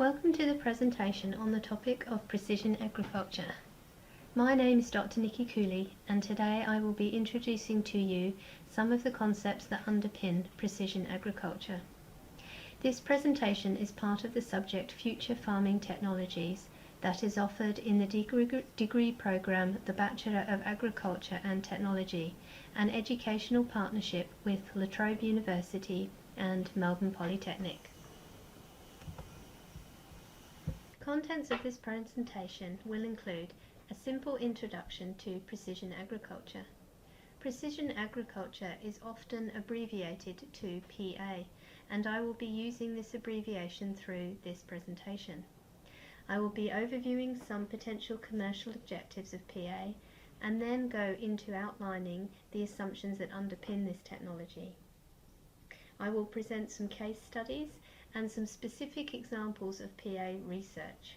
Welcome to the presentation on the topic of precision agriculture. My name is Dr Nicky Cooley, and today I will be introducing to you some of the concepts that underpin precision agriculture. This presentation is part of the subject Future Farming Technologies that is offered in the degree program the Bachelor of Agriculture and Technology, an educational partnership with LaTrobe University and Melbourne Polytechnic. Contents of this presentation will include a simple introduction to precision agriculture. Precision agriculture is often abbreviated to PA, and I will be using this abbreviation through this presentation. I will be overviewing some potential commercial objectives of PA and then go into outlining the assumptions that underpin this technology. I will present some case studies and some specific examples of PA research.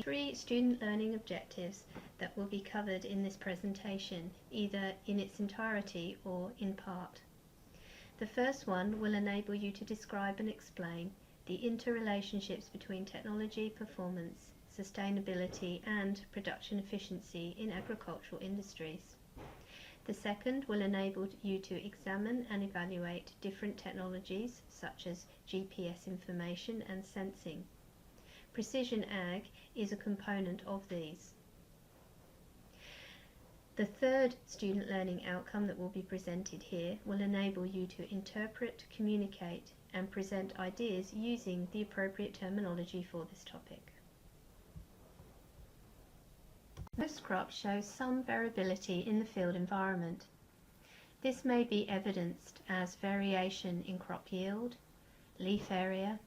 Three student learning objectives that will be covered in this presentation, either in its entirety or in part. The first one will enable you to describe and explain the interrelationships between technology, performance, sustainability and production efficiency in agricultural industries. The second will enable you to examine and evaluate different technologies such as GPS information and sensing. Precision Ag is a component of these. The third student learning outcome that will be presented here will enable you to interpret, communicate and present ideas using the appropriate terminology for this topic. Most crops show some variability in the field environment. This may be evidenced as variation in crop yield, leaf area,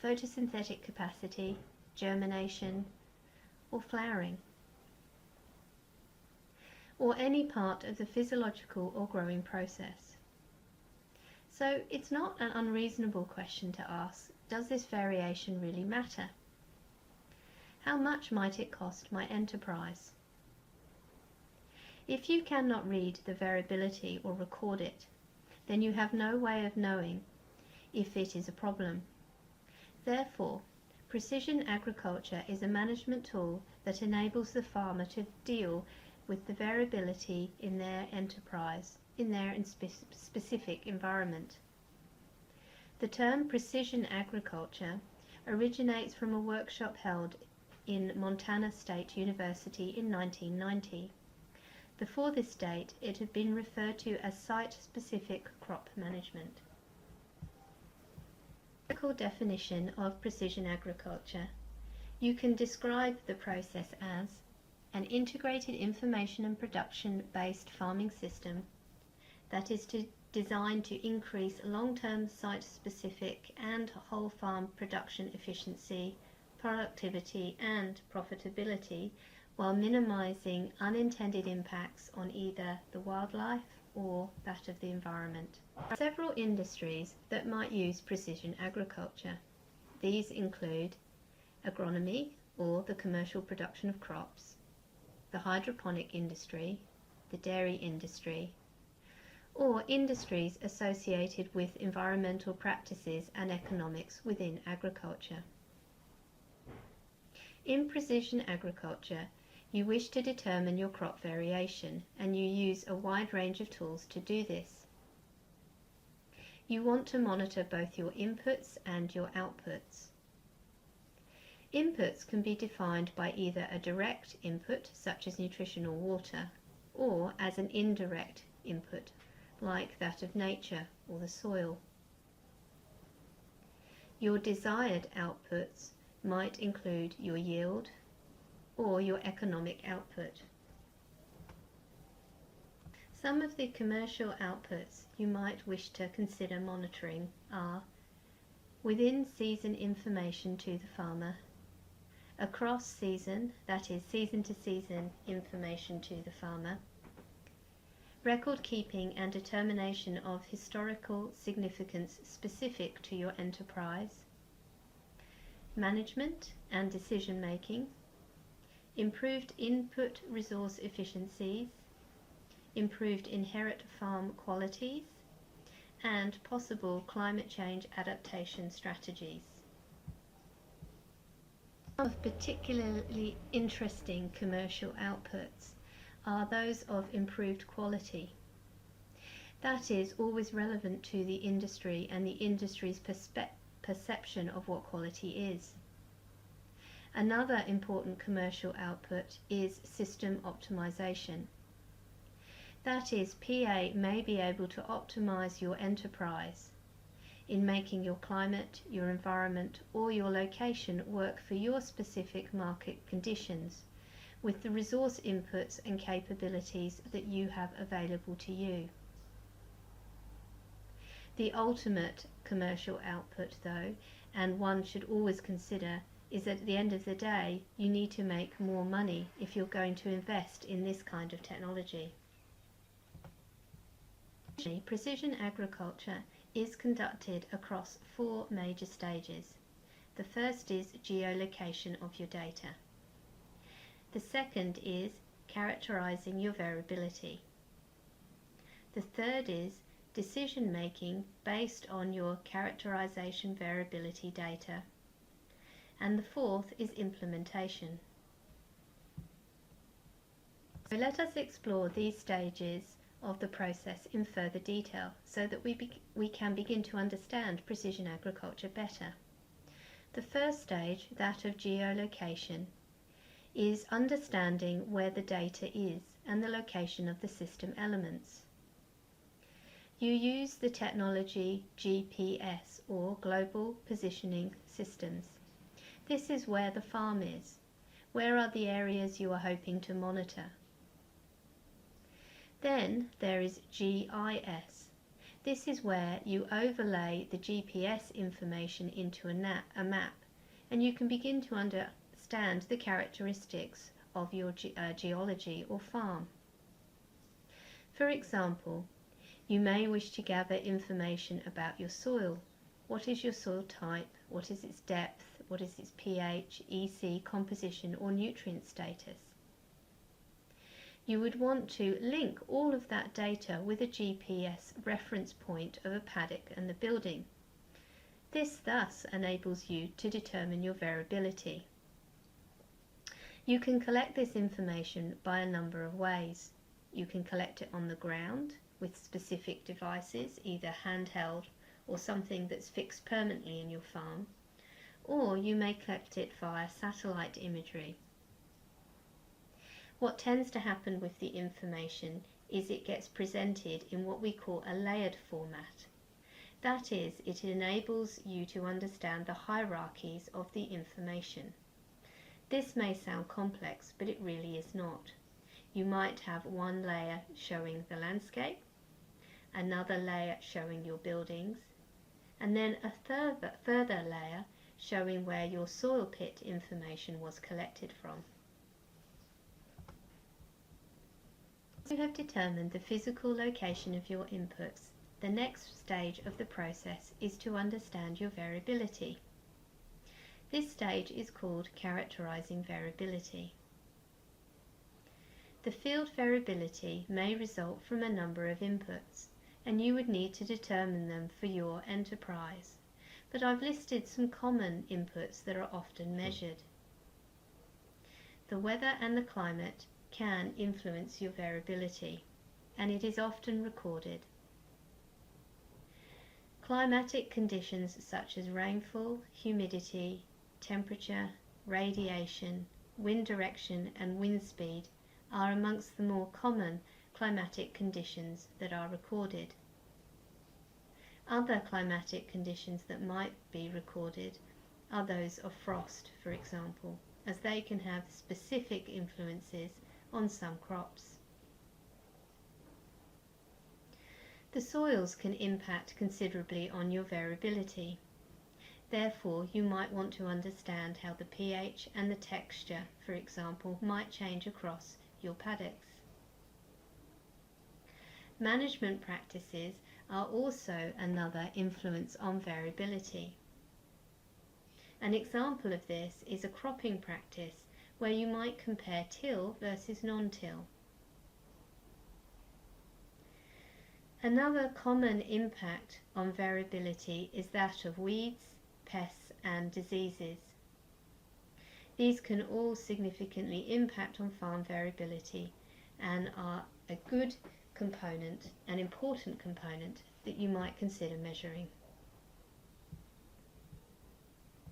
photosynthetic capacity, germination, or flowering, or any part of the physiological or growing process. So it's not an unreasonable question to ask, does this variation really matter? How much might it cost my enterprise? If you cannot read the variability or record it, then you have no way of knowing if it is a problem. Therefore, precision agriculture is a management tool that enables the farmer to deal with the variability in their enterprise, in their specific environment. The term precision agriculture originates from a workshop held in Montana State University in 1990. Before this date, it had been referred to as site-specific crop management. Technical definition of precision agriculture. You can describe the process as an integrated information and production-based farming system that is designed to increase long-term site-specific and whole farm production efficiency, productivity and profitability while minimizing unintended impacts on either the wildlife or that of the environment. There are several industries that might use precision agriculture. These include agronomy, or the commercial production of crops, the hydroponic industry, the dairy industry, or industries associated with environmental practices and economics within agriculture. In precision agriculture, you wish to determine your crop variation, and you use a wide range of tools to do this. You want to monitor both your inputs and your outputs. Inputs can be defined by either a direct input, such as nutrition or water, or as an indirect input, like that of nature or the soil. Your desired outputs might include your yield or your economic output. Some of the commercial outputs you might wish to consider monitoring are within season information to the farmer, across season, that is season to season information to the farmer, record keeping and determination of historical significance specific to your enterprise, management and decision making, improved input resource efficiencies, improved inherent farm qualities, and possible climate change adaptation strategies. Some of particularly interesting commercial outputs are those of improved quality. That is always relevant to the industry and the industry's perception of what quality is. Another important commercial output is system optimization. That is, PA may be able to optimize your enterprise in making your climate, your environment, or your location work for your specific market conditions with the resource inputs and capabilities that you have available to you. The ultimate commercial output, though, and one should always consider, is that at the end of the day, you need to make more money if you're going to invest in this kind of technology. Precision agriculture is conducted across 4 major stages. The first is geolocation of your data. The second is characterizing your variability. The third is decision making based on your characterization variability data. And the fourth is implementation. So let us explore these stages of the process in further detail so that we can begin to understand precision agriculture better. The first stage, that of geolocation, is understanding where the data is and the location of the system elements. You use the technology GPS, or Global Positioning Systems. This is where the farm is. Where are the areas you are hoping to monitor? Then there is GIS. This is where you overlay the GPS information into a map, and you can begin to understand the characteristics of your geology or farm. For example, you may wish to gather information about your soil. What is your soil type? What is its depth? What is its pH, EC, composition, or nutrient status? You would want to link all of that data with a GPS reference point of a paddock and the building. This thus enables you to determine your variability. You can collect this information by a number of ways. You can collect it on the ground with specific devices, either handheld or something that's fixed permanently in your farm, or you may collect it via satellite imagery. What tends to happen with the information is it gets presented in what we call a layered format. That is, it enables you to understand the hierarchies of the information. This may sound complex, but it really is not. You might have one layer showing the landscape, another layer showing your buildings, and then a further layer showing where your soil pit information was collected from. You have determined the physical location of your inputs. The next stage of the process is to understand your variability. This stage is called characterizing variability. The field variability may result from a number of inputs, and you would need to determine them for your enterprise. But I've listed some common inputs that are often measured. The weather and the climate can influence your variability, and it is often recorded. Climatic conditions such as rainfall, humidity, temperature, radiation, wind direction and wind speed are amongst the more common climatic conditions that are recorded. Other climatic conditions that might be recorded are those of frost, for example, as they can have specific influences on some crops. The soils can impact considerably on your variability. Therefore, you might want to understand how the pH and the texture, for example, might change across your paddocks. Management practices are also another influence on variability. An example of this is a cropping practice where you might compare till versus non-till. Another common impact on variability is that of weeds, pests and diseases. These can all significantly impact on farm variability and are a good component, an important component that you might consider measuring.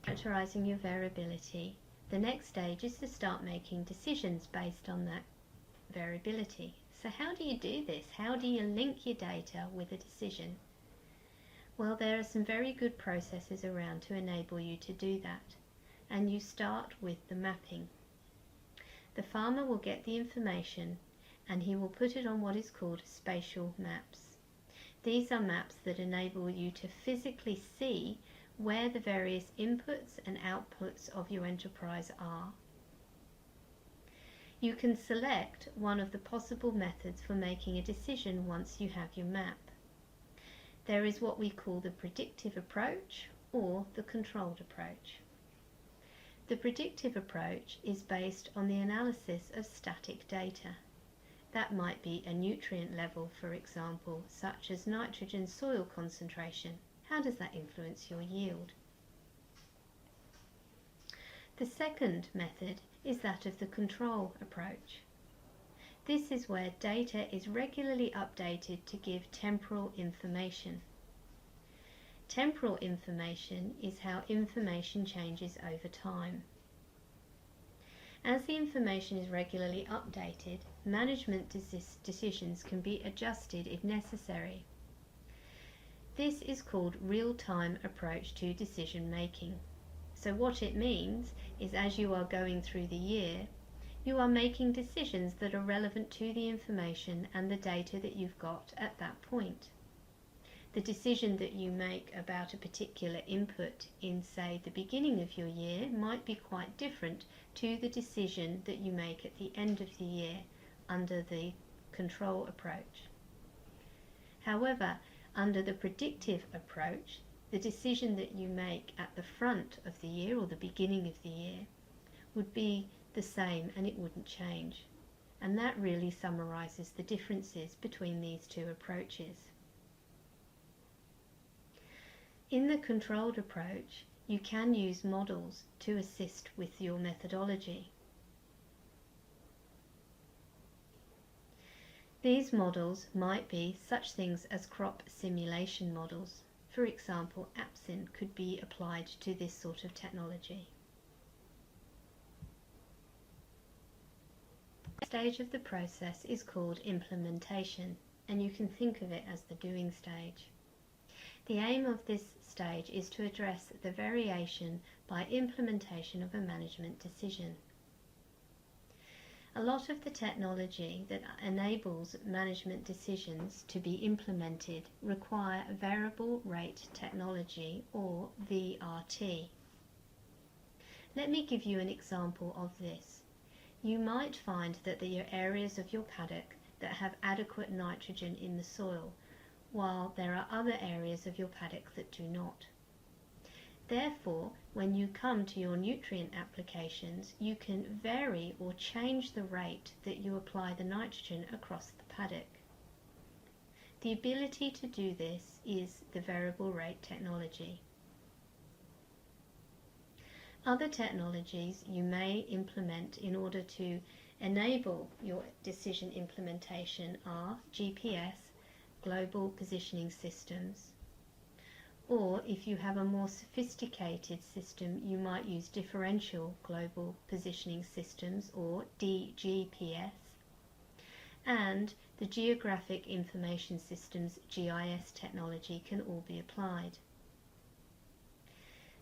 Characterizing your variability, the next stage is to start making decisions based on that variability. So how do you do this? How do you link your data with a decision? Well, there are some very good processes around to enable you to do that. And you start with the mapping. The farmer will get the information and he will put it on what is called spatial maps. These are maps that enable you to physically see where the various inputs and outputs of your enterprise are. You can select one of the possible methods for making a decision once you have your map. There is what we call the predictive approach or the controlled approach. The predictive approach is based on the analysis of static data. That might be a nutrient level, for example, such as nitrogen soil concentration. How does that influence your yield? The second method is that of the control approach. This is where data is regularly updated to give temporal information. Temporal information is how information changes over time. As the information is regularly updated, management decisions can be adjusted if necessary. This is called real-time approach to decision making. So what it means is as you are going through the year, you are making decisions that are relevant to the information and the data that you've got at that point. The decision that you make about a particular input in, say, the beginning of your year might be quite different to the decision that you make at the end of the year under the control approach. However, under the predictive approach, the decision that you make at the front of the year or the beginning of the year would be the same and it wouldn't change. And that really summarizes the differences between these two approaches. In the controlled approach, you can use models to assist with your methodology. These models might be such things as crop simulation models. For example, APSIN could be applied to this sort of technology. The stage of the process is called implementation, and you can think of it as the doing stage. The aim of this stage is to address the variation by implementation of a management decision. A lot of the technology that enables management decisions to be implemented require variable rate technology, or VRT. Let me give you an example of this. You might find that there are areas of your paddock that have adequate nitrogen in the soil, while there are other areas of your paddock that do not. Therefore, when you come to your nutrient applications, you can vary or change the rate that you apply the nitrogen across the paddock. The ability to do this is the variable rate technology. Other technologies you may implement in order to enable your decision implementation are GPS, global positioning systems, or if you have a more sophisticated system, you might use differential global positioning systems, or DGPS, and the geographic information systems GIS technology can all be applied.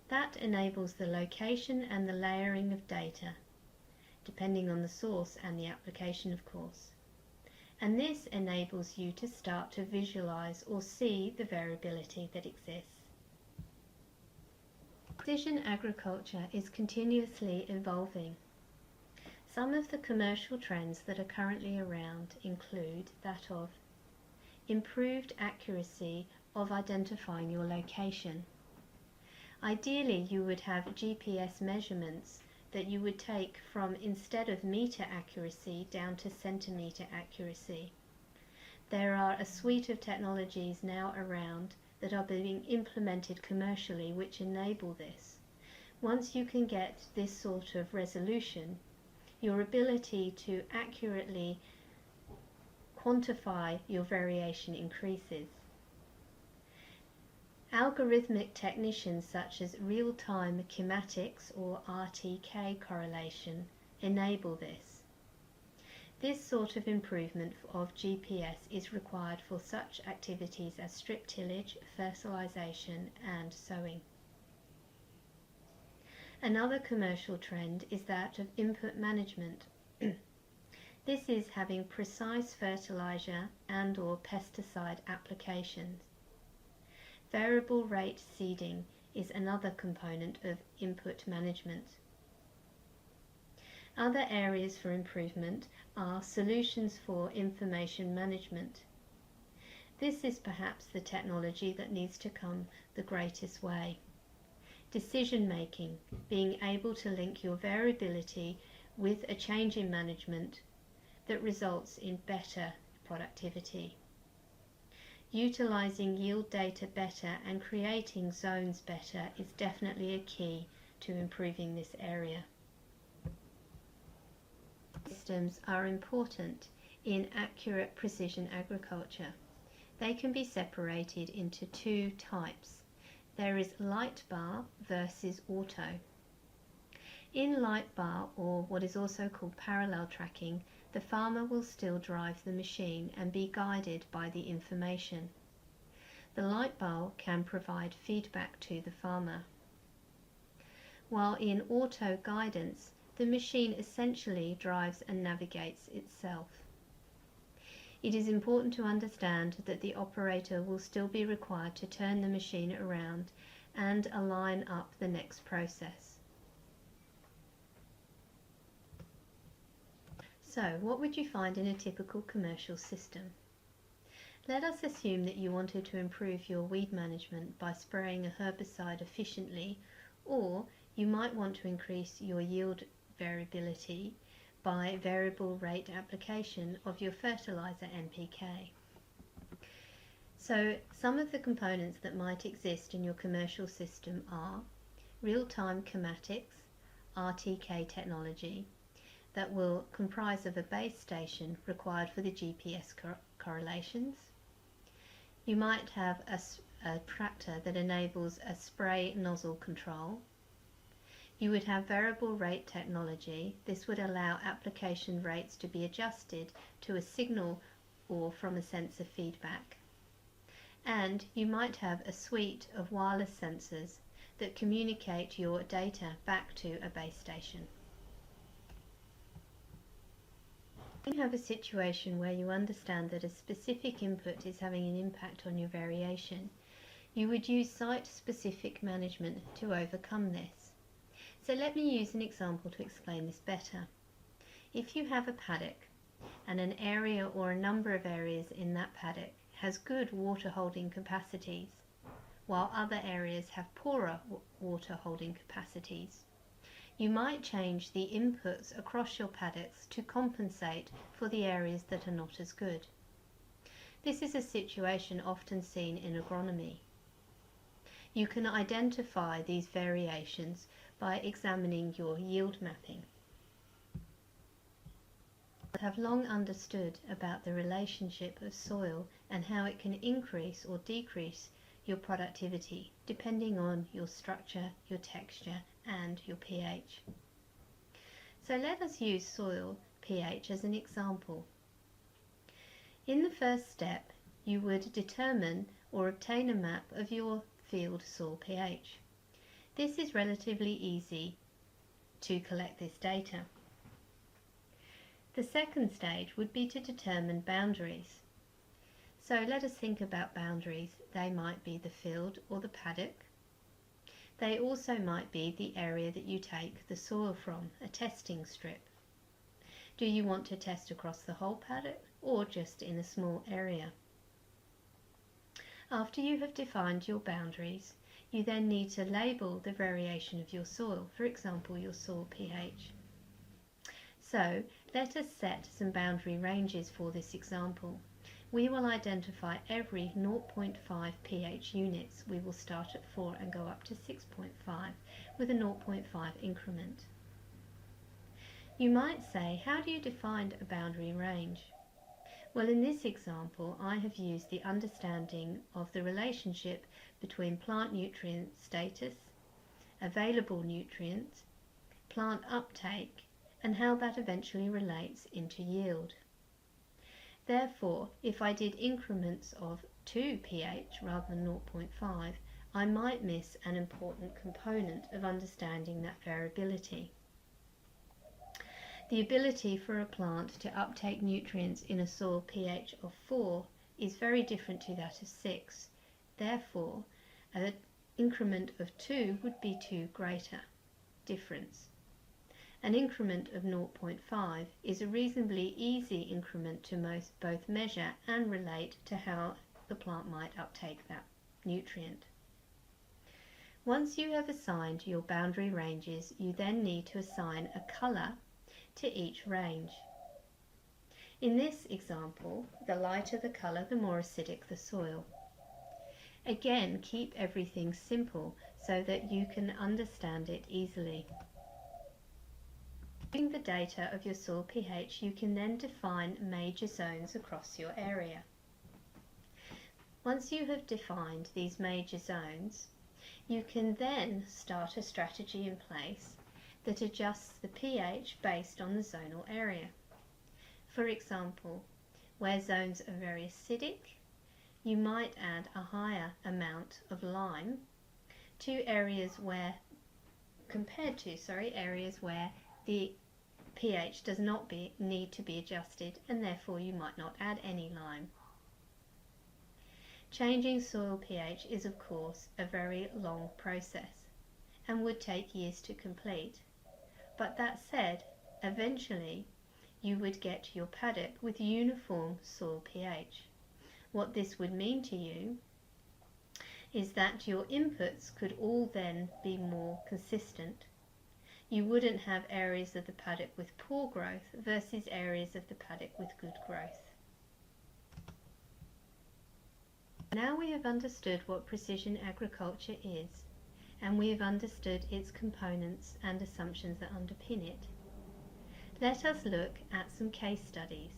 That enables the location and the layering of data, depending on the source and the application, of course. And this enables you to start to visualize or see the variability that exists. Precision agriculture is continuously evolving. Some of the commercial trends that are currently around include that of improved accuracy of identifying your location. Ideally, you would have GPS measurements that you would take from, instead of meter accuracy, down to centimeter accuracy. There are a suite of technologies now around that are being implemented commercially which enable this. Once you can get this sort of resolution, your ability to accurately quantify your variation increases. Algorithmic techniques such as real-time kinematics or RTK correlation enable this. This sort of improvement of GPS is required for such activities as strip tillage, fertilization and sowing. Another commercial trend is that of input management. This is having precise fertilizer and/or pesticide applications. Variable rate seeding is another component of input management. Other areas for improvement are solutions for information management. This is perhaps the technology that needs to come the greatest way. Decision making, being able to link your variability with a change in management that results in better productivity. Utilizing yield data better and creating zones better is definitely a key to improving this area. Systems are important in accurate precision agriculture. They can be separated into two types. There is light bar versus auto. In light bar, or what is also called parallel tracking, the farmer will still drive the machine and be guided by the information. The light bar can provide feedback to the farmer. While in auto guidance, the machine essentially drives and navigates itself. It is important to understand that the operator will still be required to turn the machine around and align up the next process. So, what would you find in a typical commercial system? Let us assume that you wanted to improve your weed management by spraying a herbicide efficiently, or you might want to increase your yield variability by variable rate application of your fertilizer NPK. So some of the components that might exist in your commercial system are real-time kinematics, RTK technology, that will comprise of a base station required for the GPS correlations. You might have a tractor that enables a spray nozzle control. You would have variable rate technology. This would allow application rates to be adjusted to a signal or from a sensor feedback. And you might have a suite of wireless sensors that communicate your data back to a base station. You have a situation where you understand that a specific input is having an impact on your variation. You would use site-specific management to overcome this. So let me use an example to explain this better. If you have a paddock and an area or a number of areas in that paddock has good water holding capacities, while other areas have poorer water holding capacities, you might change the inputs across your paddocks to compensate for the areas that are not as good. This is a situation often seen in agronomy. You can identify these variations by examining your yield mapping. I have long understood about the relationship of soil and how it can increase or decrease your productivity depending on your structure, your texture and your pH. So let us use soil pH as an example. In the first step, you would determine or obtain a map of your field soil pH. This is relatively easy to collect this data. The second stage would be to determine boundaries. So let us think about boundaries. They might be the field or the paddock. They also might be the area that you take the soil from, a testing strip. Do you want to test across the whole paddock or just in a small area? After you have defined your boundaries, you then need to label the variation of your soil, for example your soil pH. So let us set some boundary ranges for this example. we will identify every 0.5 pH units. We will start at 4 and go up to 6.5 with a 0.5 increment. You might say, how do you define a boundary range? Well, in this example, I have used the understanding of the relationship between plant nutrient status, available nutrients, plant uptake, and how that eventually relates into yield. Therefore, if I did increments of 2 pH rather than 0.5, I might miss an important component of understanding that variability. The ability for a plant to uptake nutrients in a soil pH of 4 is very different to that of 6. Therefore, an increment of 2 would be too greater difference. An increment of 0.5 is a reasonably easy increment to both measure and relate to how the plant might uptake that nutrient. Once you have assigned your boundary ranges, you then need to assign a colour to each range. In this example, the lighter the colour, the more acidic the soil. Again, keep everything simple so that you can understand it easily. Using the data of your soil pH, you can then define major zones across your area. Once you have defined these major zones, you can then start a strategy in place that adjusts the pH based on the zonal area. For example, where zones are very acidic, you might add a higher amount of lime to areas where, areas where the pH does not need to be adjusted, and therefore you might not add any lime. Changing soil pH is of course a very long process and would take years to complete. But that said, eventually you would get your paddock with uniform soil pH. What this would mean to you is that your inputs could all then be more consistent. You wouldn't have areas of the paddock with poor growth versus areas of the paddock with good growth. Now we have understood what precision agriculture is, and we have understood its components and assumptions that underpin it. Let us look at some case studies.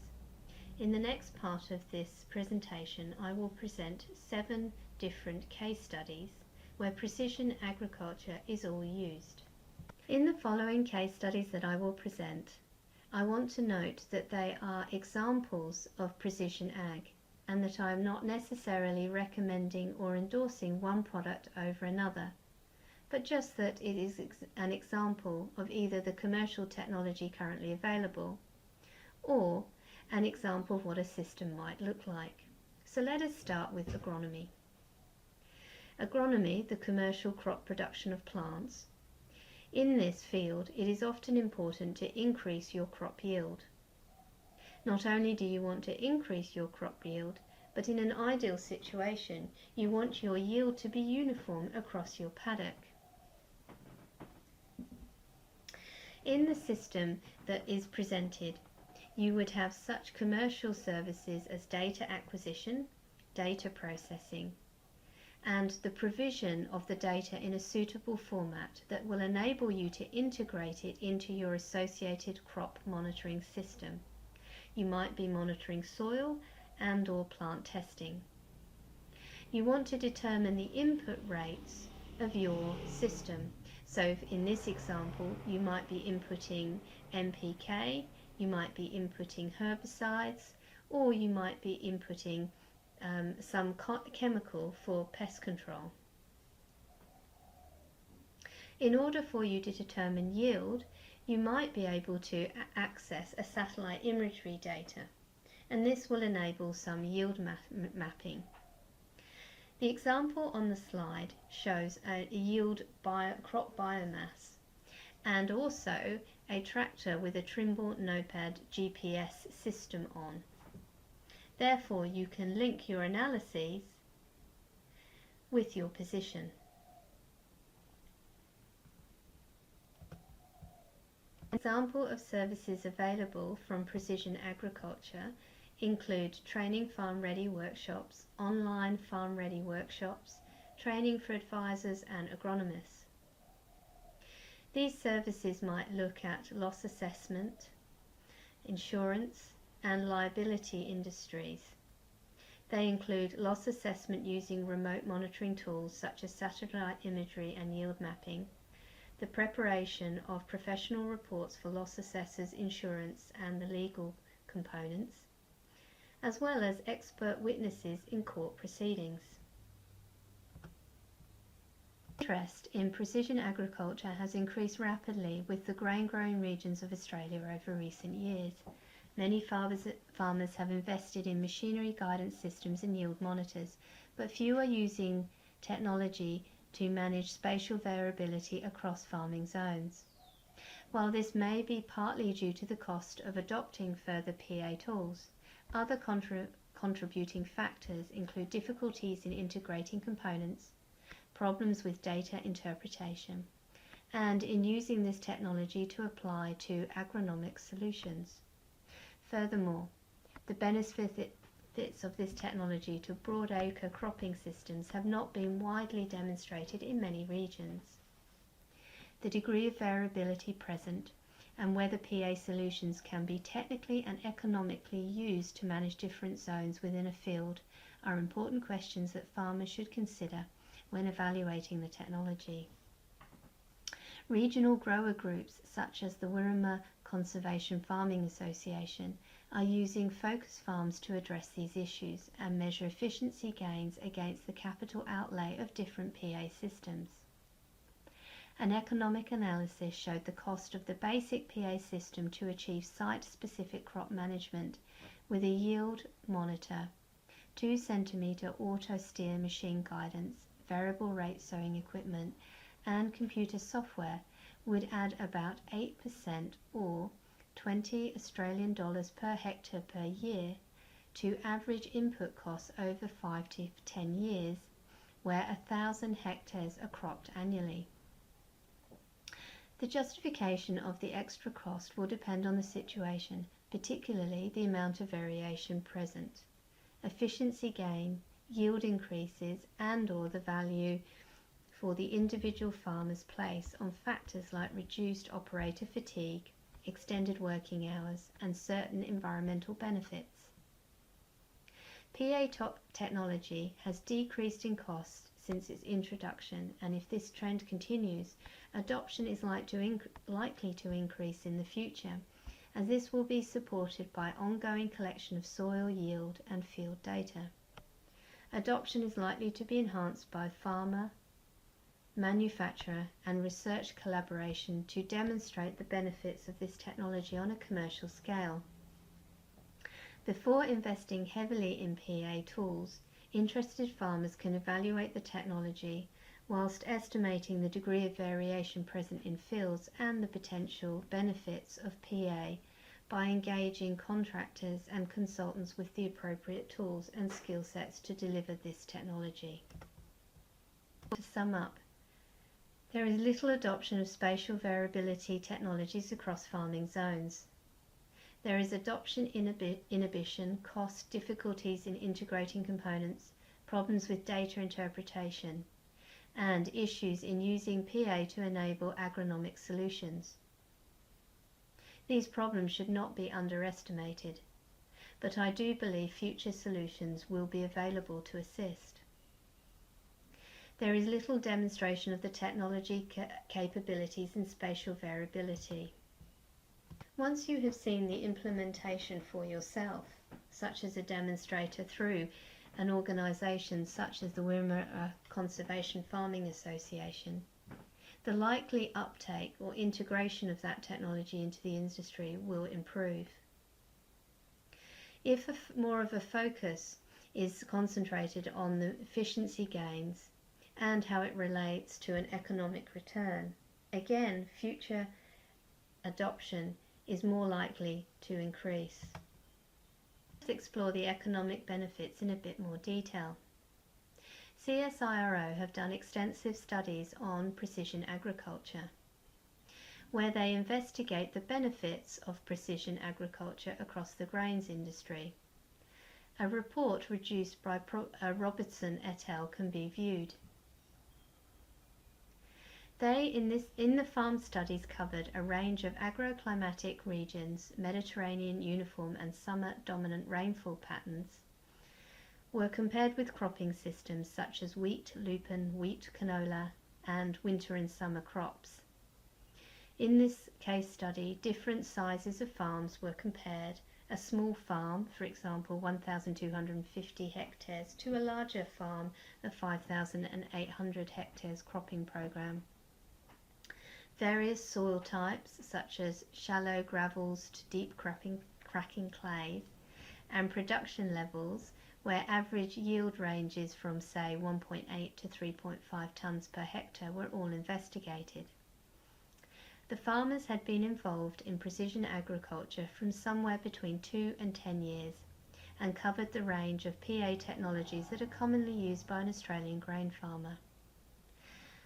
In the next part of this presentation, I will present 7 different case studies where precision agriculture is all used. In the following case studies that I will present, I want to note that they are examples of precision ag, and that I am not necessarily recommending or endorsing one product over another, but just that it is an example of either the commercial technology currently available or an example of what a system might look like. So let us start with agronomy. Agronomy, the commercial crop production of plants. In this field, it is often important to increase your crop yield. Not only do you want to increase your crop yield, but in an ideal situation, you want your yield to be uniform across your paddock. In the system that is presented, you would have such commercial services as data acquisition, data processing, and the provision of the data in a suitable format that will enable you to integrate it into your associated crop monitoring system. You might be monitoring soil and/or plant testing. You want to determine the input rates of your system. So in this example, you might be inputting NPK, you might be inputting herbicides, or you might be inputting some chemical for pest control. In order for you to determine yield, you might be able to access a satellite imagery data, and this will enable some yield mapping. The example on the slide shows a yield crop biomass and also a tractor with a Trimble Notepad GPS system on. Therefore, you can link your analyses with your position. An example of services available from precision agriculture include training farm-ready workshops, online farm-ready workshops, training for advisors and agronomists. These services might look at loss assessment, insurance, and liability industries. They include loss assessment using remote monitoring tools such as satellite imagery and yield mapping, the preparation of professional reports for loss assessors, insurance, and the legal components, as well as expert witnesses in court proceedings. Interest in precision agriculture has increased rapidly with the grain-growing regions of Australia over recent years. Many farmers have invested in machinery guidance systems and yield monitors, but few are using technology to manage spatial variability across farming zones. While this may be partly due to the cost of adopting further PA tools, other contributing factors include difficulties in integrating components, problems with data interpretation, and in using this technology to apply to agronomic solutions. Furthermore, the benefits of this technology to broadacre cropping systems have not been widely demonstrated in many regions. The degree of variability present and whether PA solutions can be technically and economically used to manage different zones within a field are important questions that farmers should consider when evaluating the technology. Regional grower groups such as the Wirrama Conservation Farming Association are using focus farms to address these issues and measure efficiency gains against the capital outlay of different PA systems. An economic analysis showed the cost of the basic PA system to achieve site-specific crop management with a yield monitor, 2 cm auto steer machine guidance, variable rate sowing equipment, and computer software would add about 8% or $20 Australian per hectare per year to average input costs over 5 to 10 years, where 1,000 hectares are cropped annually. The justification of the extra cost will depend on the situation, particularly the amount of variation present, efficiency gain, yield increases, and/or the value for the individual farmers place on factors like reduced operator fatigue, extended working hours, and certain environmental benefits. PA technology has decreased in cost since its introduction, and if this trend continues, adoption is likely to increase in the future, as this will be supported by ongoing collection of soil yield and field data. Adoption is likely to be enhanced by farmer, manufacturer, and research collaboration to demonstrate the benefits of this technology on a commercial scale. Before investing heavily in PA tools, interested farmers can evaluate the technology whilst estimating the degree of variation present in fields and the potential benefits of PA by engaging contractors and consultants with the appropriate tools and skill sets to deliver this technology. To sum up, there is little adoption of spatial variability technologies across farming zones. There is adoption inhibition, cost, difficulties in integrating components, problems with data interpretation, and issues in using PA to enable agronomic solutions. These problems should not be underestimated, but I do believe future solutions will be available to assist. There is little demonstration of the technology capabilities in spatial variability. Once you have seen the implementation for yourself, such as a demonstrator through an organisation such as the Wirrama Conservation Farming Association, the likely uptake or integration of that technology into the industry will improve. If more of a focus is concentrated on the efficiency gains and how it relates to an economic return, again, future adoption is more likely to increase. Let's explore the economic benefits in a bit more detail. CSIRO have done extensive studies on precision agriculture, where they investigate the benefits of precision agriculture across the grains industry. A report produced by Robertson et al. Can be viewed. They, in the farm studies, covered a range of agroclimatic regions, Mediterranean uniform and summer dominant rainfall patterns, were compared with cropping systems such as wheat, lupin, wheat, canola, and winter and summer crops. In this case study, different sizes of farms were compared. A small farm, for example 1,250 hectares, to a larger farm of 5,800 hectares cropping program. Various soil types such as shallow gravels to deep cracking clays, and production levels where average yield ranges from say 1.8 to 3.5 tonnes per hectare were all investigated. The farmers had been involved in precision agriculture from somewhere between 2 and 10 years and covered the range of PA technologies that are commonly used by an Australian grain farmer.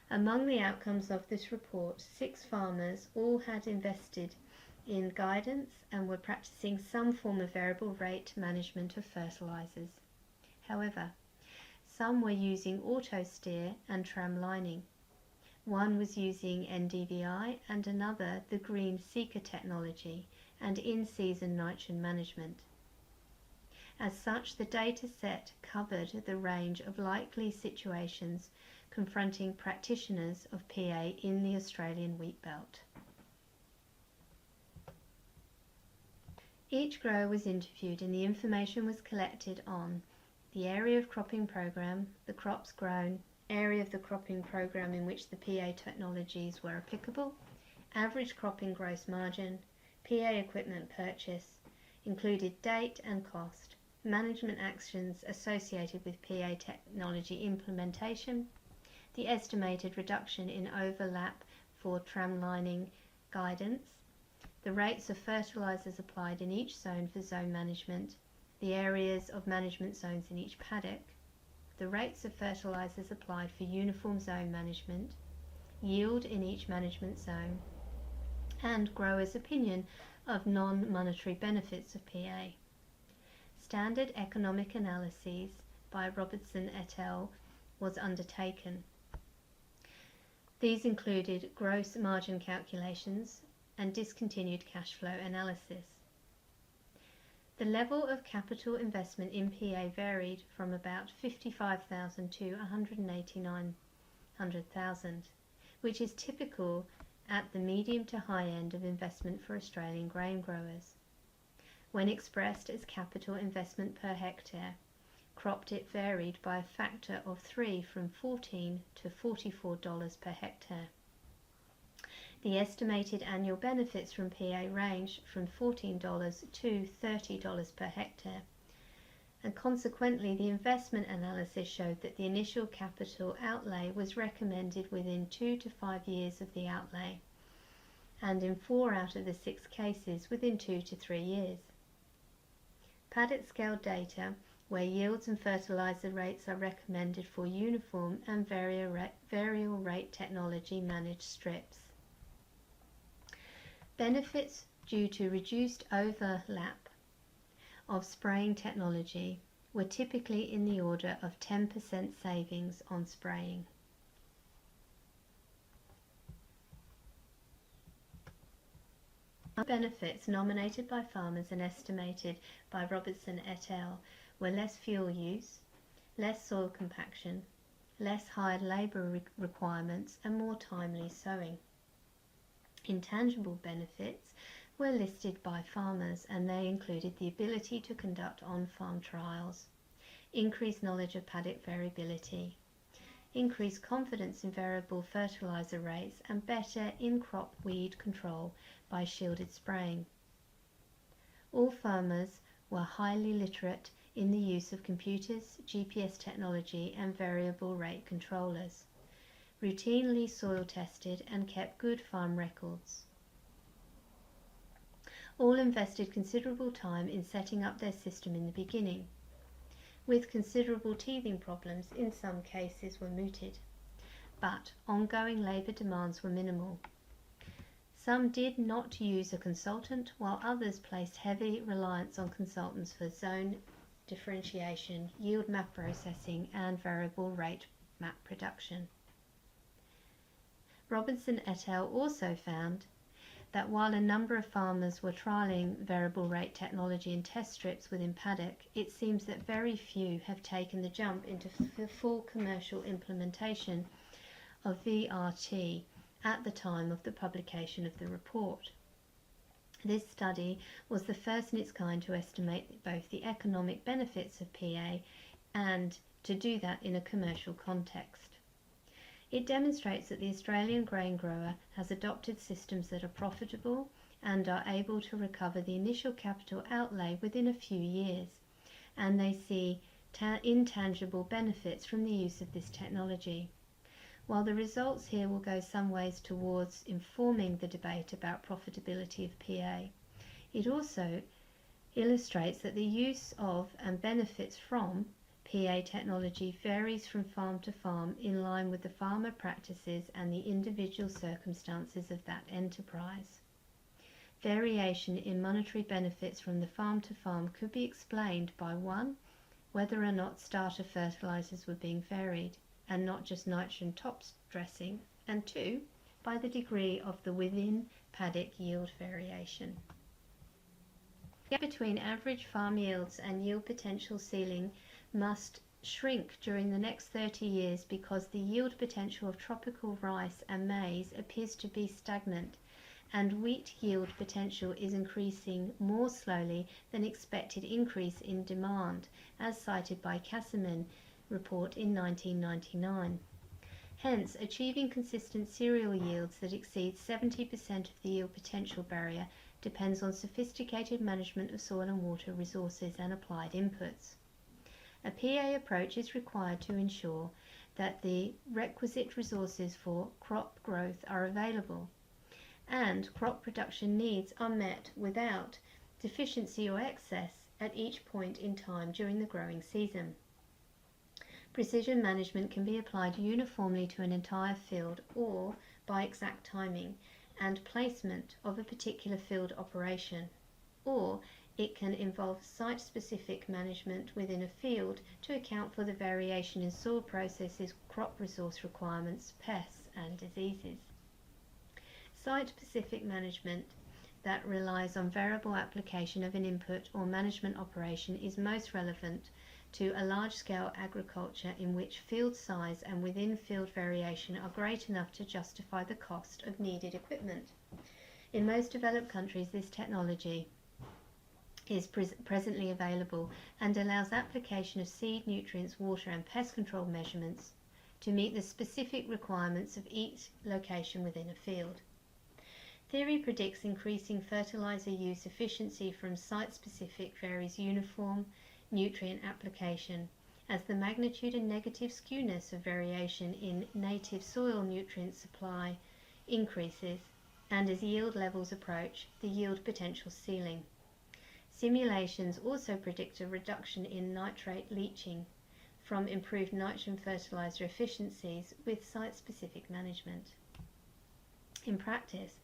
Among the outcomes of this report, 6 farmers all had invested in guidance and were practicing some form of variable rate management of fertilisers. However, some were using auto steer and tram lining. One was using NDVI and another the green seeker technology and in-season nitrogen management. As such, the data set covered the range of likely situations confronting practitioners of PA in the Australian wheat belt. Each grower was interviewed and the information was collected on the area of cropping program, the crops grown, area of the cropping program in which the PA technologies were applicable, average cropping gross margin, PA equipment purchase, included date and cost, management actions associated with PA technology implementation, the estimated reduction in overlap for tram lining guidance, the rates of fertilisers applied in each zone for zone management, the areas of management zones in each paddock, the rates of fertilisers applied for uniform zone management, yield in each management zone, and growers' opinion of non-monetary benefits of PA. Standard economic analyses by Robertson et al. Was undertaken. These included gross margin calculations and discontinued cash flow analysis. The level of capital investment in PA varied from about 55,000 to 189,000, which is typical at the medium to high end of investment for Australian grain growers. When expressed as capital investment per hectare, cropped it varied by a factor of 3 from $14 to $44 per hectare. The estimated annual benefits from PA range from $14 to $30 per hectare, and consequently the investment analysis showed that the initial capital outlay was recommended within 2 to 5 years of the outlay, and in 4 out of the 6 cases within 2 to 3 years. Paddock scale data where yields and fertiliser rates are recommended for uniform and variable rate technology managed strips. Benefits due to reduced overlap of spraying technology were typically in the order of 10% savings on spraying. Benefits nominated by farmers and estimated by Robertson et al. Were less fuel use, less soil compaction, less high labour requirements and more timely sowing. Intangible benefits were listed by farmers and they included the ability to conduct on-farm trials, increased knowledge of paddock variability, increased confidence in variable fertiliser rates and better in-crop weed control by shielded spraying. All farmers were highly literate in the use of computers, GPS technology and variable rate controllers, routinely soil tested and kept good farm records. All invested considerable time in setting up their system in the beginning, with considerable teething problems in some cases were mooted, but ongoing labour demands were minimal. Some did not use a consultant, while others placed heavy reliance on consultants for zone differentiation, yield map processing, and variable rate map production. Robinson et al. Also found that while a number of farmers were trialling variable rate technology in test strips within paddock, it seems that very few have taken the jump into the full commercial implementation of VRT at the time of the publication of the report. This study was the first in its kind to estimate both the economic benefits of PA and to do that in a commercial context. It demonstrates that the Australian grain grower has adopted systems that are profitable and are able to recover the initial capital outlay within a few years, and they see intangible benefits from the use of this technology. While the results here will go some ways towards informing the debate about profitability of PA, it also illustrates that the use of and benefits from PA technology varies from farm to farm in line with the farmer practices and the individual circumstances of that enterprise. Variation in monetary benefits from the farm to farm could be explained by 1. Whether or not starter fertilizers were being varied, and not just nitrogen top dressing, and 2. By the degree of the within paddock yield variation. The gap between average farm yields and yield potential ceiling must shrink during the next 30 years because the yield potential of tropical rice and maize appears to be stagnant, and wheat yield potential is increasing more slowly than expected increase in demand, as cited by Kasserman report in 1999. Hence, achieving consistent cereal yields that exceed 70% of the yield potential barrier depends on sophisticated management of soil and water resources and applied inputs. A PA approach is required to ensure that the requisite resources for crop growth are available and crop production needs are met without deficiency or excess at each point in time during the growing season. Precision management can be applied uniformly to an entire field or by exact timing and placement of a particular field operation, or it can involve site-specific management within a field to account for the variation in soil processes, crop resource requirements, pests and diseases. Site-specific management that relies on variable application of an input or management operation is most relevant to a large-scale agriculture in which field size and within-field variation are great enough to justify the cost of needed equipment. In most developed countries, this technology is presently available and allows application of seed, nutrients, water and pest control measurements to meet the specific requirements of each location within a field. Theory predicts increasing fertilizer use efficiency from site-specific varies uniform nutrient application as the magnitude and negative skewness of variation in native soil nutrient supply increases and as yield levels approach the yield potential ceiling. Simulations also predict a reduction in nitrate leaching from improved nitrogen fertilizer efficiencies with site-specific management. In practice,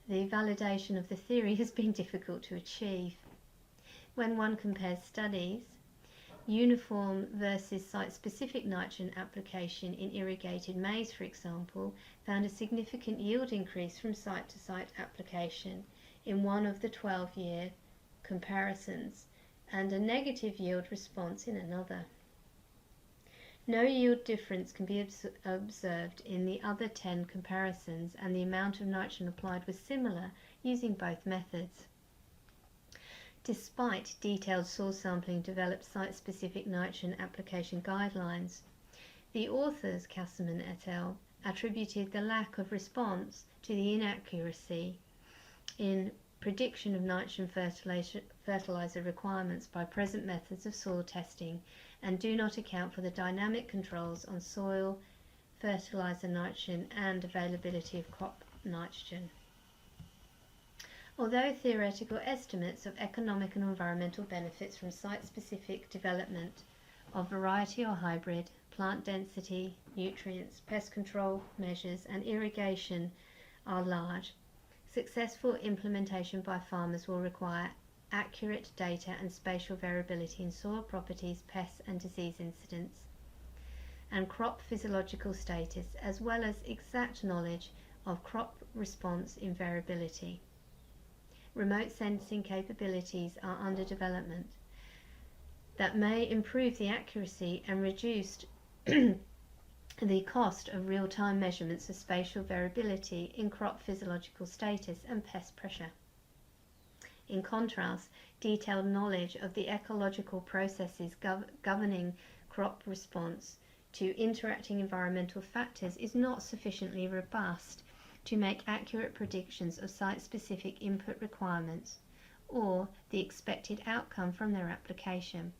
the validation of the theory has been difficult to achieve. When one compares studies, uniform versus site-specific nitrogen application in irrigated maize, for example, found a significant yield increase from site-to-site application in one of the 12-year comparisons and a negative yield response in another. No yield difference can be observed in the other 10 comparisons, and the amount of nitrogen applied was similar using both methods. Despite detailed soil sampling developed site-specific nitrogen application guidelines, the authors, Kasserman et al., attributed the lack of response to the inaccuracy in prediction of nitrogen fertilizer requirements by present methods of soil testing and do not account for the dynamic controls on soil, fertilizer nitrogen and availability of crop nitrogen. Although theoretical estimates of economic and environmental benefits from site-specific development of variety or hybrid, plant density, nutrients, pest control measures and irrigation are large, successful implementation by farmers will require accurate data and spatial variability in soil properties, pests and disease incidents, and crop physiological status, as well as exact knowledge of crop response in variability. Remote sensing capabilities are under development that may improve the accuracy and reduce the cost of real-time measurements of spatial variability in crop physiological status and pest pressure. In contrast, detailed knowledge of the ecological processes governing crop response to interacting environmental factors is not sufficiently robust to make accurate predictions of site-specific input requirements or the expected outcome from their application.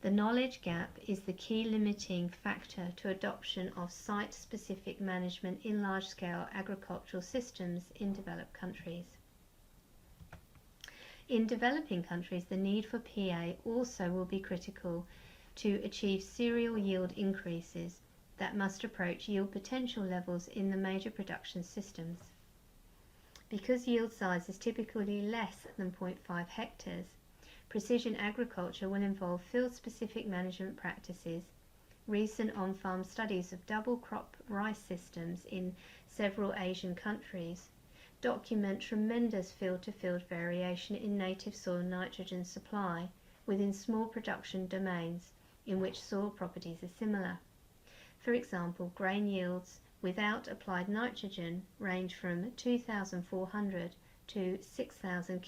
The knowledge gap is the key limiting factor to adoption of site-specific management in large-scale agricultural systems in developed countries. In developing countries, the need for PA also will be critical to achieve cereal yield increases that must approach yield potential levels in the major production systems. Because yield size is typically less than 0.5 hectares, precision agriculture will involve field-specific management practices. Recent on-farm studies of double crop rice systems in several Asian countries document tremendous field-to-field variation in native soil nitrogen supply within small production domains in which soil properties are similar. For example, grain yields without applied nitrogen range from 2,400 to 6,000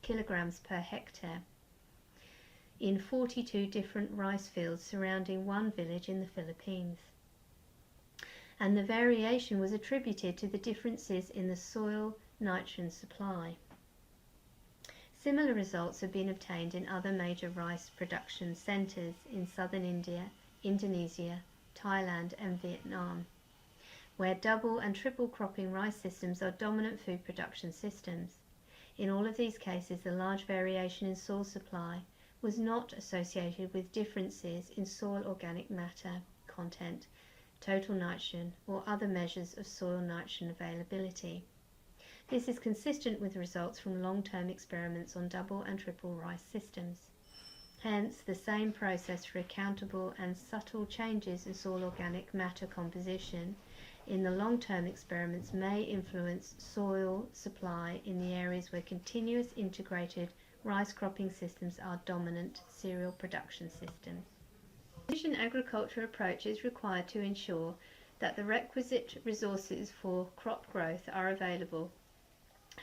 kilograms per hectare in 42 different rice fields surrounding one village in the Philippines. And the variation was attributed to the differences in the soil nitrogen supply. Similar results have been obtained in other major rice production centres in southern India, Indonesia, Thailand and Vietnam, where double and triple cropping rice systems are dominant food production systems. In all of these cases, the large variation in soil supply was not associated with differences in soil organic matter content, total nitrogen, or other measures of soil nitrogen availability. This is consistent with results from long-term experiments on double and triple rice systems. Hence, the same process for accountable and subtle changes in soil organic matter composition in the long-term experiments may influence soil supply in the areas where continuous integrated rice cropping systems are dominant cereal production systems. Precision agriculture approach is required to ensure that the requisite resources for crop growth are available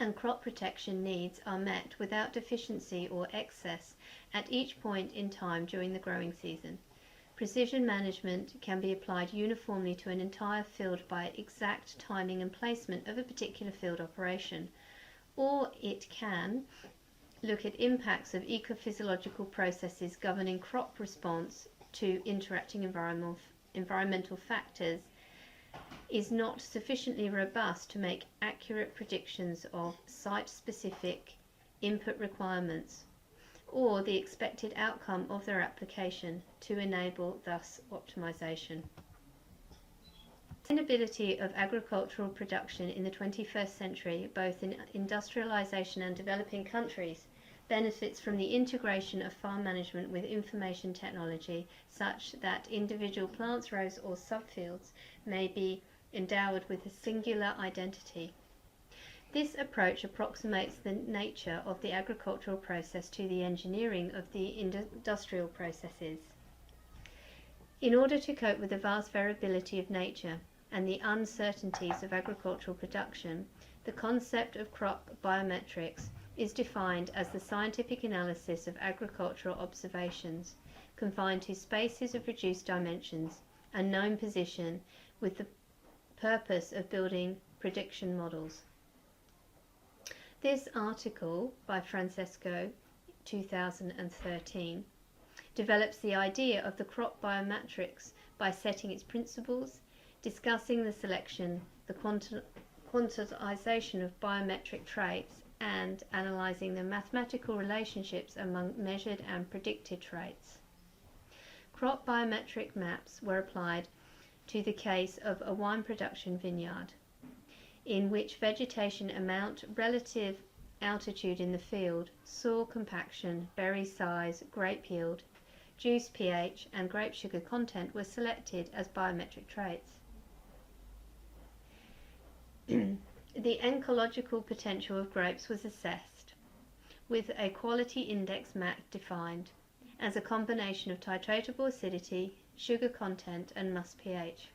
and crop protection needs are met without deficiency or excess at each point in time during the growing season. Precision management can be applied uniformly to an entire field by exact timing and placement of a particular field operation, or it can look at impacts of ecophysiological processes governing crop response to interacting environmental factors is not sufficiently robust to make accurate predictions of site-specific input requirements or the expected outcome of their application to enable thus optimization. Sustainability of agricultural production in the 21st century, both in industrialization and developing countries, benefits from the integration of farm management with information technology such that individual plants, rows or subfields may be endowed with a singular identity. This approach approximates the nature of the agricultural process to the engineering of the industrial processes. In order to cope with the vast variability of nature and the uncertainties of agricultural production, the concept of crop biometrics is defined as the scientific analysis of agricultural observations confined to spaces of reduced dimensions and known position with the purpose of building prediction models. This article by Francesco, 2013, develops the idea of the crop biometrics by setting its principles, discussing the selection, the quantization of biometric traits, and analysing the mathematical relationships among measured and predicted traits. Crop biometric maps were applied to the case of a wine production vineyard, in which vegetation amount, relative altitude in the field, soil compaction, berry size, grape yield, juice pH, and grape sugar content were selected as biometric traits. The ecological potential of grapes was assessed, with a quality index MAC defined as a combination of titratable acidity, sugar content, and must pH.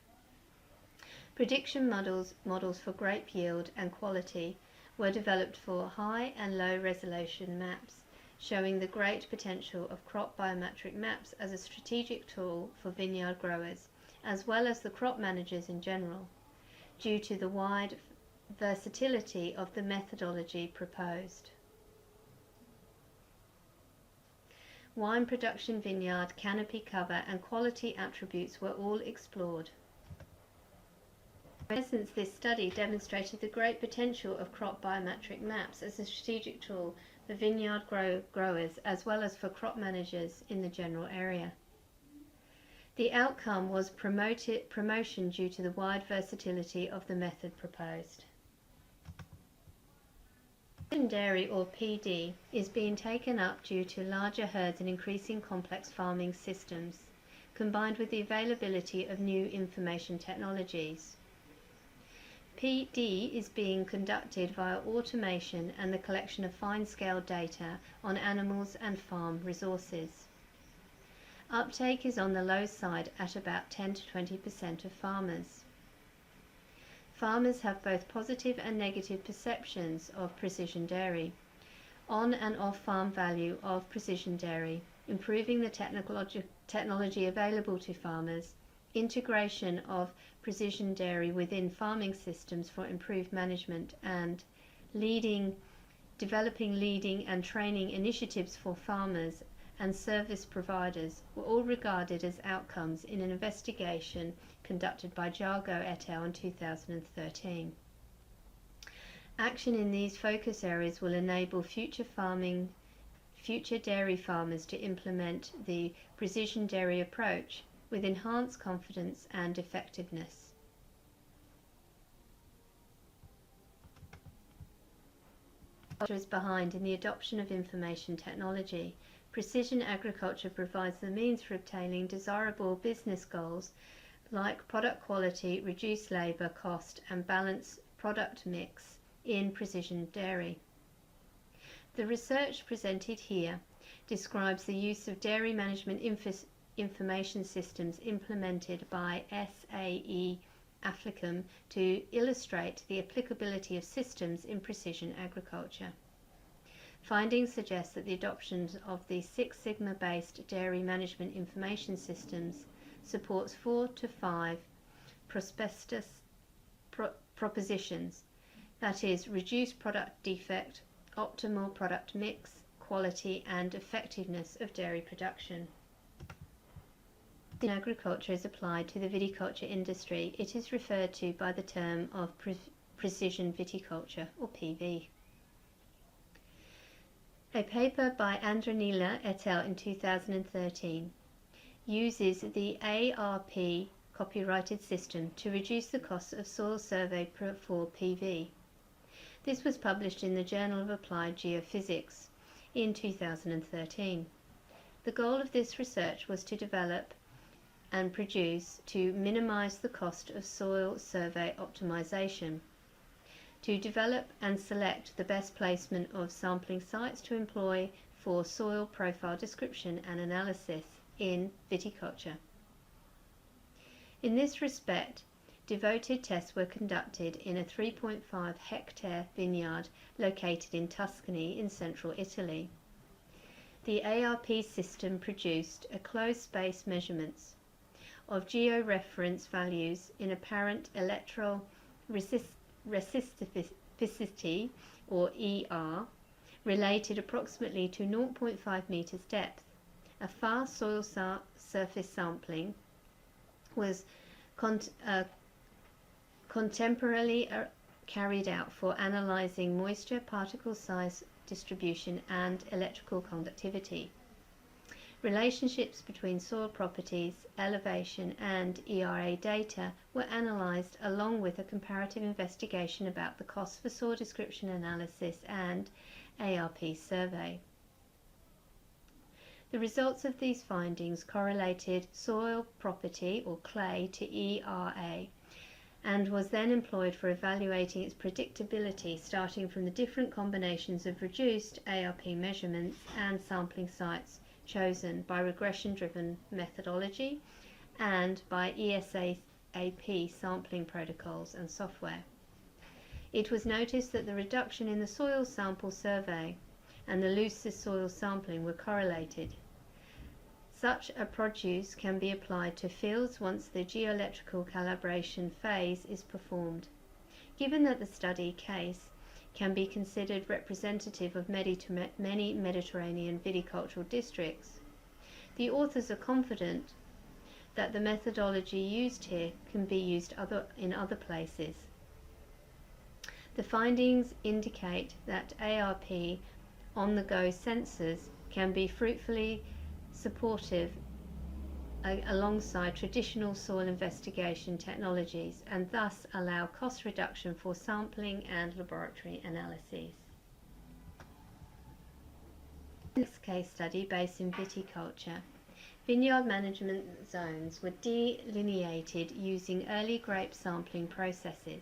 Prediction models for grape yield and quality were developed for high and low resolution maps, showing the great potential of crop biometric maps as a strategic tool for vineyard growers, as well as the crop managers in general, due to the wide versatility of the methodology proposed. Wine production, vineyard, canopy cover, and quality attributes were all explored. In essence, this study demonstrated the great potential of crop biometric maps as a strategic tool for vineyard growers as well as for crop managers in the general area. The outcome was promotion due to the wide versatility of the method proposed. Precision dairy, or PD, is being taken up due to larger herds and increasing complex farming systems, combined with the availability of new information technologies. PD is being conducted via automation and the collection of fine-scale data on animals and farm resources. Uptake is on the low side at about 10 to 20% of farmers. Farmers have both positive and negative perceptions of precision dairy. On and off-farm value of precision dairy, improving the technology available to farmers, integration of precision dairy within farming systems for improved management, and developing leading and training initiatives for farmers and service providers were all regarded as outcomes in an investigation conducted by Jargo et al. In 2013. Action in these focus areas will enable future dairy farmers to implement the precision dairy approach with enhanced confidence and effectiveness. Agriculture is behind in the adoption of information technology. Precision agriculture provides the means for obtaining desirable business goals like product quality, reduced labour cost, and balanced product mix in precision dairy. The research presented here describes the use of dairy management information systems implemented by SAE Afflicum to illustrate the applicability of systems in precision agriculture. Findings suggest that the adoption of the Six Sigma-based dairy management information systems supports 4 to 5 propositions, that is, reduced product defect, optimal product mix, quality and effectiveness of dairy production. In agriculture is applied to the viticulture industry. It is referred to by the term of precision viticulture, or PV. A paper by Agronomy et al. In 2013 uses the ARP copyrighted system to reduce the cost of soil survey for PV. This was published in the Journal of Applied Geophysics in 2013. The goal of this research was to develop and produce to minimize the cost of soil survey optimization, to develop and select the best placement of sampling sites to employ for soil profile description and analysis in viticulture. In this respect, devoted tests were conducted in a 3.5 hectare vineyard located in Tuscany in central Italy. The ARP system produced a closed space measurements of georeference values in apparent electroresistivity, or ER, related approximately to 0.5 meters depth. A fast soil surface sampling was contemporarily carried out for analyzing moisture, particle size distribution and electrical conductivity. Relationships between soil properties, elevation and ERA data were analysed along with a comparative investigation about the costs for soil description analysis and ARP survey. The results of these findings correlated soil property or clay to ERA and was then employed for evaluating its predictability starting from the different combinations of reduced ARP measurements and sampling sites chosen by regression-driven methodology and by ESAP sampling protocols and software. It was noticed that the reduction in the soil sample survey and the loosest soil sampling were correlated. Such a produce can be applied to fields once the geoelectrical calibration phase is performed. Given that the study case can be considered representative of many Mediterranean viticultural districts, the authors are confident that the methodology used here can be used in other places. The findings indicate that ARP on-the-go sensors can be fruitfully supportive alongside traditional soil investigation technologies and thus allow cost reduction for sampling and laboratory analyses. This case study based in viticulture. Vineyard management zones were delineated using early grape sampling processes.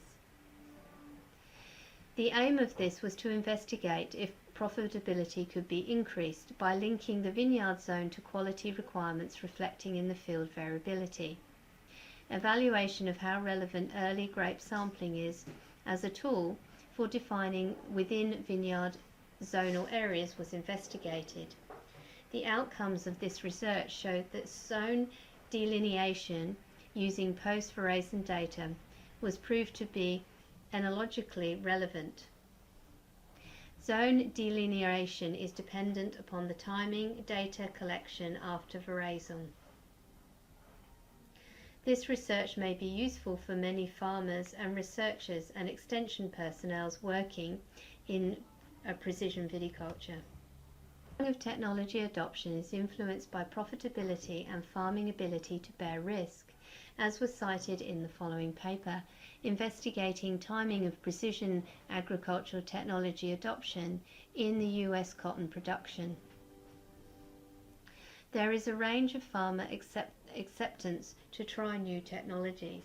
The aim of this was to investigate if profitability could be increased by linking the vineyard zone to quality requirements reflecting in the field variability. Evaluation of how relevant early grape sampling is as a tool for defining within vineyard zonal areas was investigated. The outcomes of this research showed that zone delineation using post-veraison data was proved to be enologically relevant. Zone delineation is dependent upon the timing data collection after veraison. This research may be useful for many farmers and researchers and extension personnel working in precision viticulture. Of technology adoption is influenced by profitability and farming ability to bear risk, as was cited in the following paper, investigating timing of precision agricultural technology adoption in the US cotton production. There is a range of farmer acceptance to try new technologies.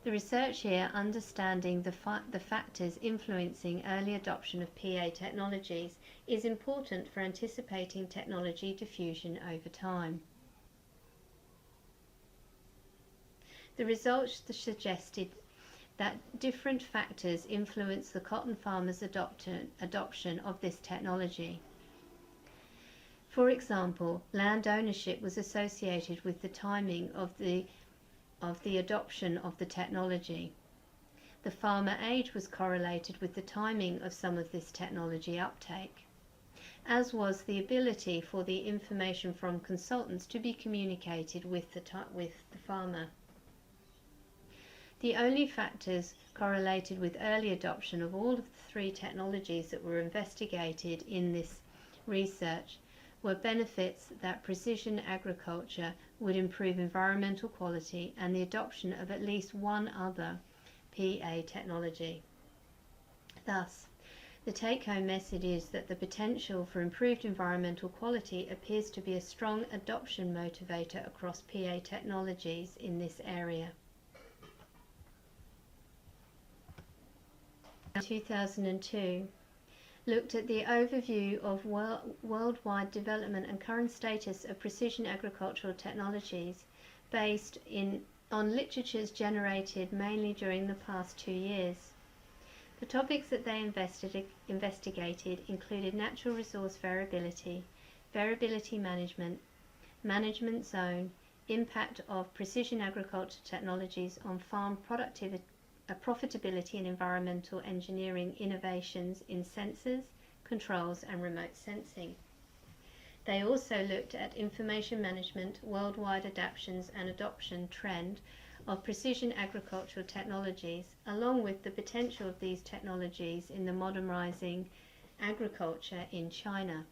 The research here understanding the factors influencing early adoption of PA technologies is important for anticipating technology diffusion over time. The results suggested that different factors influence the cotton farmers' adoption of this technology. For example, land ownership was associated with the timing of the adoption of the technology. The farmer age was correlated with the timing of some of this technology uptake, as was the ability for the information from consultants to be communicated with the farmer. The only factors correlated with early adoption of all of the three technologies that were investigated in this research were benefits that precision agriculture would improve environmental quality and the adoption of at least one other PA technology. Thus, the take-home message is that the potential for improved environmental quality appears to be a strong adoption motivator across PA technologies in this area. In 2002, looked at the overview of worldwide development and current status of precision agricultural technologies based on literatures generated mainly during the past 2 years. The topics that they investigated included natural resource variability, variability management, management zone, impact of precision agriculture technologies on farm productivity, profitability and environmental engineering innovations in sensors, controls and remote sensing. They also looked at information management, worldwide adaptations and adoption trend of precision agricultural technologies, along with the potential of these technologies in the modernizing agriculture in China.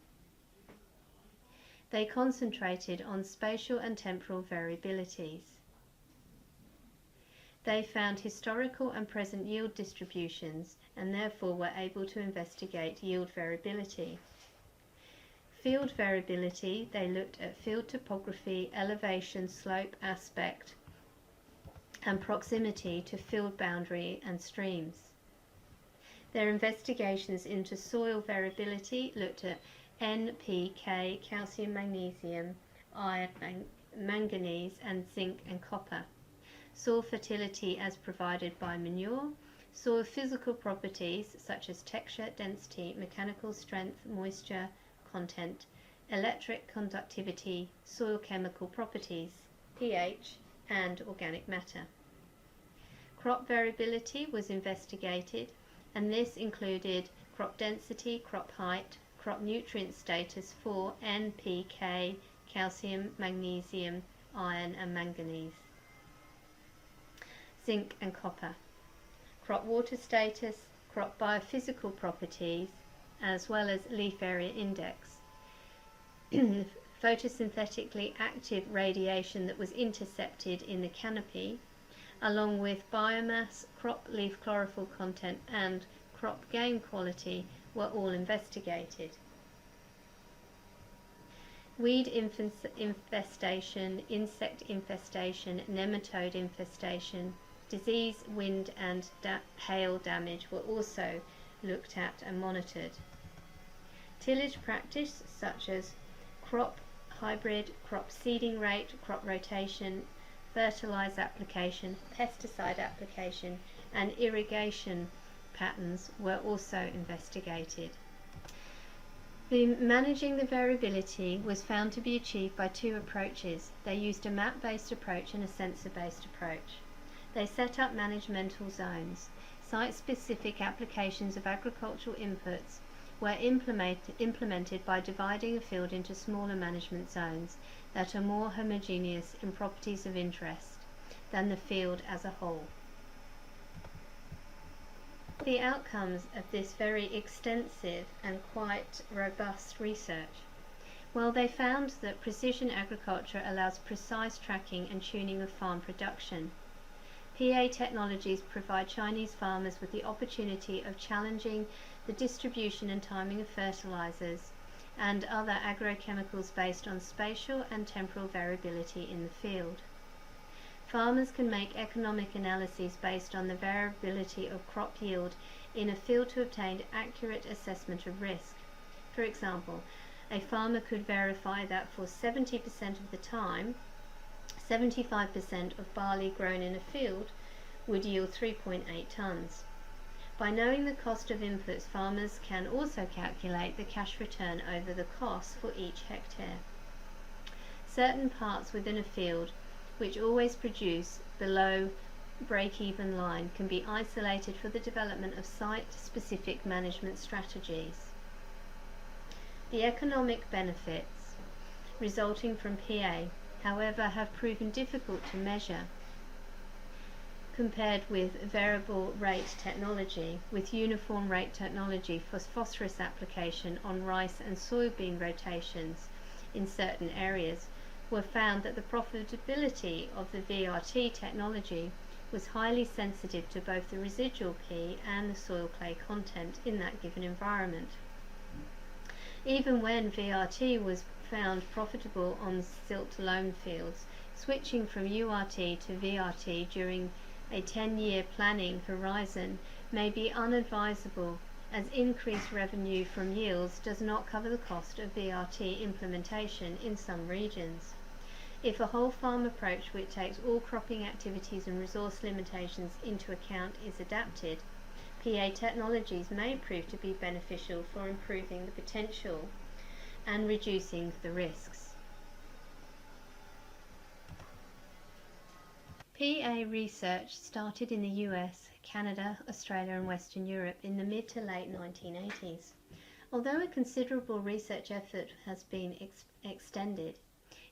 They concentrated on spatial and temporal variabilities. They found historical and present yield distributions and therefore were able to investigate yield variability. Field variability, they looked at field topography, elevation, slope, aspect, and proximity to field boundary and streams. Their investigations into soil variability looked at NPK, calcium, magnesium, iron, manganese, and zinc and copper. Soil fertility as provided by manure, soil physical properties such as texture, density, mechanical strength, moisture content, electric conductivity, soil chemical properties, pH, and organic matter. Crop variability was investigated, and this included crop density, crop height, crop nutrient status for NPK, calcium, magnesium, iron, and manganese. Zinc and copper, crop water status, crop biophysical properties, as well as leaf area index, photosynthetically active radiation that was intercepted in the canopy, along with biomass, crop leaf chlorophyll content, and crop gain quality were all investigated. Weed infestation, insect infestation, nematode infestation, disease, wind, and hail damage were also looked at and monitored. Tillage practice such as crop hybrid, crop seeding rate, crop rotation, fertilizer application, pesticide application, and irrigation patterns were also investigated. Managing the variability was found to be achieved by two approaches. They used a map-based approach and a sensor-based approach. They set up managemental zones. Site-specific applications of agricultural inputs were implemented by dividing a field into smaller management zones that are more homogeneous in properties of interest than the field as a whole. The outcomes of this very extensive and quite robust research. Well, they found that precision agriculture allows precise tracking and tuning of farm production. PA technologies provide Chinese farmers with the opportunity of challenging the distribution and timing of fertilizers and other agrochemicals based on spatial and temporal variability in the field. Farmers can make economic analyses based on the variability of crop yield in a field to obtain accurate assessment of risk. For example, a farmer could verify that for 70% of the time, 75% of barley grown in a field would yield 3.8 tonnes. By knowing the cost of inputs, farmers can also calculate the cash return over the cost for each hectare. Certain parts within a field which always produce below break-even line can be isolated for the development of site-specific management strategies. The economic benefits resulting from PA, however, have proven difficult to measure compared with variable rate technology. With uniform rate technology for phosphorus application on rice and soybean rotations in certain areas, were found that the profitability of the VRT technology was highly sensitive to both the residual P and the soil clay content in that given environment. Even when VRT was found profitable on silt loam fields, switching from URT to VRT during a 10-year planning horizon may be unadvisable, as increased revenue from yields does not cover the cost of VRT implementation in some regions. If a whole farm approach which takes all cropping activities and resource limitations into account is adapted, PA technologies may prove to be beneficial for improving the potential and reducing the risks. PA research started in the US, Canada, Australia and Western Europe in the mid to late 1980s. Although a considerable research effort has been extended,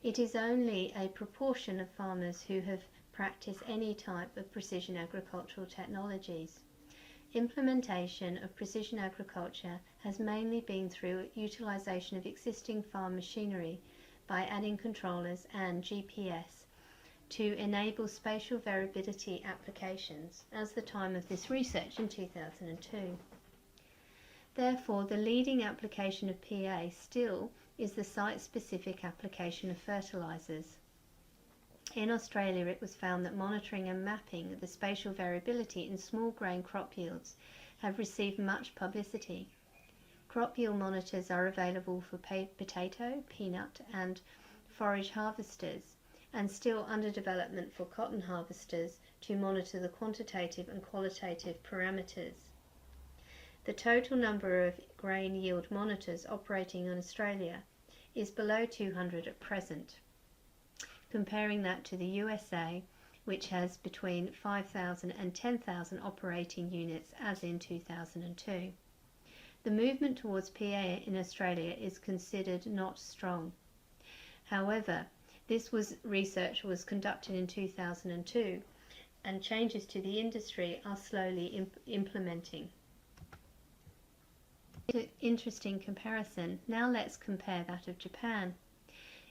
it is only a proportion of farmers who have practiced any type of precision agricultural technologies. Implementation of precision agriculture has mainly been through utilization of existing farm machinery by adding controllers and GPS to enable spatial variability applications as the time of this research in 2002. Therefore, the leading application of PA still is the site-specific application of fertilisers. In Australia, it was found that monitoring and mapping the spatial variability in small grain crop yields have received much publicity. Crop yield monitors are available for potato, peanut and forage harvesters, and still under development for cotton harvesters to monitor the quantitative and qualitative parameters. The total number of grain yield monitors operating in Australia is below 200 at present. Comparing that to the USA, which has between 5,000 and 10,000 operating units as in 2002. The movement towards PA in Australia is considered not strong. However, this research was conducted in 2002 and changes to the industry are slowly implementing. Interesting comparison. Now let's compare that of Japan.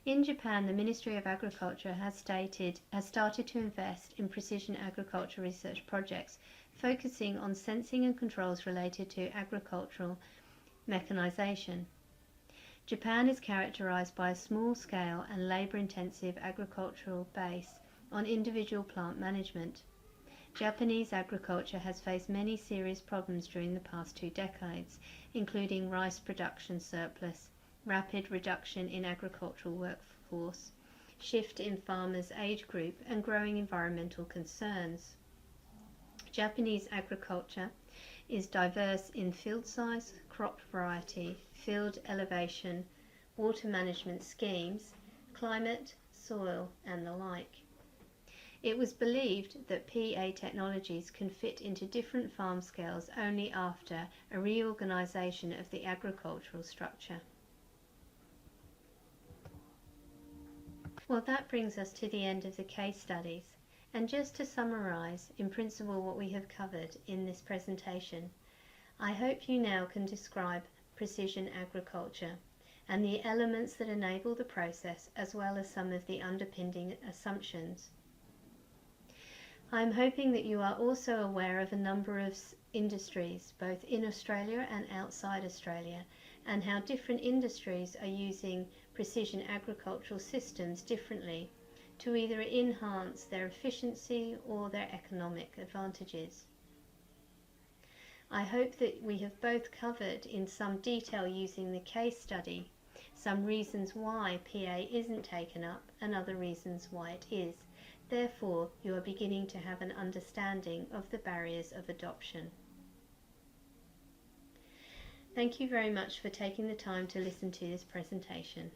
In Japan, the Ministry of Agriculture has started to invest in precision agriculture research projects focusing on sensing and controls related to agricultural mechanization. Japan is characterized by a small-scale and labor-intensive agricultural base on individual plant management. Japanese agriculture has faced many serious problems during the past 2 decades, including rice production surplus, rapid reduction in agricultural workforce, shift in farmers' age group, and growing environmental concerns. Japanese agriculture is diverse in field size, crop variety, field elevation, water management schemes, climate, soil, and the like. It was believed that PA technologies can fit into different farm scales only after a reorganization of the agricultural structure. Well, that brings us to the end of the case studies. And just to summarize, in principle, what we have covered in this presentation, I hope you now can describe precision agriculture and the elements that enable the process, as well as some of the underpinning assumptions. I'm hoping that you are also aware of a number of industries, both in Australia and outside Australia, and how different industries are using precision agricultural systems differently to either enhance their efficiency or their economic advantages. I hope that we have both covered in some detail using the case study some reasons why PA isn't taken up and other reasons why it is. Therefore, you are beginning to have an understanding of the barriers of adoption. Thank you very much for taking the time to listen to this presentation.